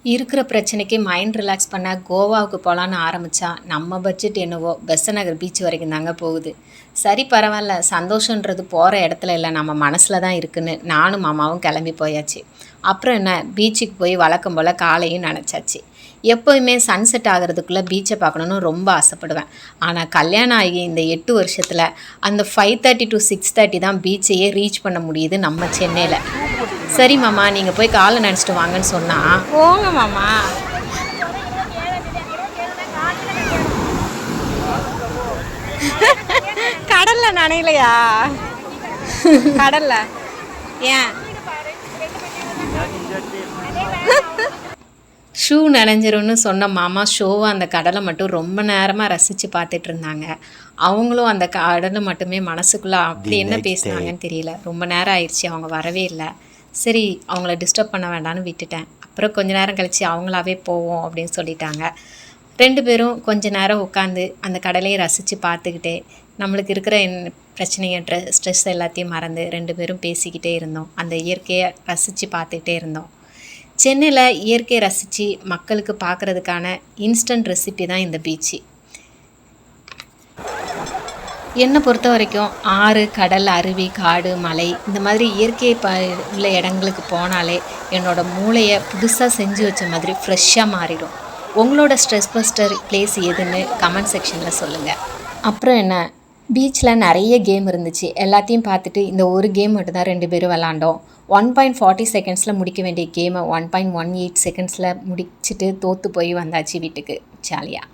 இருக்கிற பிரச்சனைக்கு mind relax பண்ண கோவாவுக்கு போகலான்னு ஆரம்பித்தா நம்ம பட்ஜெட் என்னவோ பெசன்ட் நகர் பீச் வரைக்கும் தாங்க போகுது. சரி பரவாயில்ல, சந்தோஷன்றது போகிற இடத்துல இல்லை, நம்ம மனசில் தான் இருக்குன்னு நானும் மாமாவும் கிளம்பி போயாச்சு. அப்புறம் என்ன, பீச்சுக்கு போய் வழக்கம் போல் காலையும் நினச்சாச்சு. எப்போயுமே சன்செட் ஆகிறதுக்குள்ளே பீச்சை பார்க்கணுன்னு ரொம்ப ஆசைப்படுவேன். ஆனால் கல்யாணம் ஆகி இந்த 8 வருஷத்தில் அந்த 5:30 to 6:30 தான் பீச்சையே ரீச் பண்ண முடியுது நம்ம சென்னையில். சரி மாமா, நீங்கள் போய் காலை நினச்சிட்டு வாங்கன்னு சொன்னால் போங்க மாமா. கடல்ல நனையலையா? கடல்ல ஏன் ஷூ நனைஞ்சிரும்னு சொன்ன மாமா ஷோவை அந்த கடலை மட்டும் ரொம்ப நேரமாக ரசித்து பார்த்துட்டு இருந்தாங்க. அவங்களும் அந்த கடலை மட்டுமே மனசுக்குள்ளே அப்படி என்ன பேசுனாங்கன்னு தெரியல. ரொம்ப நேரம் ஆயிடுச்சு, அவங்க வரவே இல்லை. சரி, அவங்கள டிஸ்டர்ப் பண்ண வேண்டாம்னு விட்டுட்டேன். அப்புறம் கொஞ்ச நேரம் கழித்து அவங்களாவே போவோம் அப்படின்னு சொல்லிட்டாங்க. 2 பேரும் கொஞ்ச நேரம் உட்காந்து அந்த கடலையை ரசித்து பார்த்துக்கிட்டே நம்மளுக்கு இருக்கிற பிரச்சனையை ஸ்ட்ரெஸ் எல்லாத்தையும் மறந்து 2 பேரும் பேசிக்கிட்டே இருந்தோம். அந்த இயற்கையை ரசித்து பார்த்துக்கிட்டே இருந்தோம். சென்னையில் இயற்கையை ரசித்து மக்களுக்கு பார்க்குறதுக்கான இன்ஸ்டன்ட் ரெசிபி தான் இந்த பீச்சு. என்னை பொறுத்த வரைக்கும் ஆறு, கடல், அருவி, காடு, மலை இந்த மாதிரி இயற்கை உள்ள இடங்களுக்கு போனாலே என்னோடய மூளையை புதுசாக செஞ்சு வச்ச மாதிரி ஃப்ரெஷ்ஷாக மாறிடும். உங்களோட ஸ்ட்ரெஸ் பஸ்டர் பிளேஸ் எதுன்னு கமெண்ட் செக்ஷனில் சொல்லுங்கள். அப்புறம் என்ன, பீச்சில் நிறைய கேம் இருந்துச்சு. எல்லாத்தையும் பார்த்துட்டு இந்த ஒரு கேம் மட்டும் தான் 2 பேரும் விளாண்டோம். 1.40 செகண்ட்ஸில் முடிக்க வேண்டிய கேமை 1.18 செகண்ட்ஸில் முடிச்சுட்டு தோற்று போய் வந்தாச்சு வீட்டுக்கு ஜாலியாக.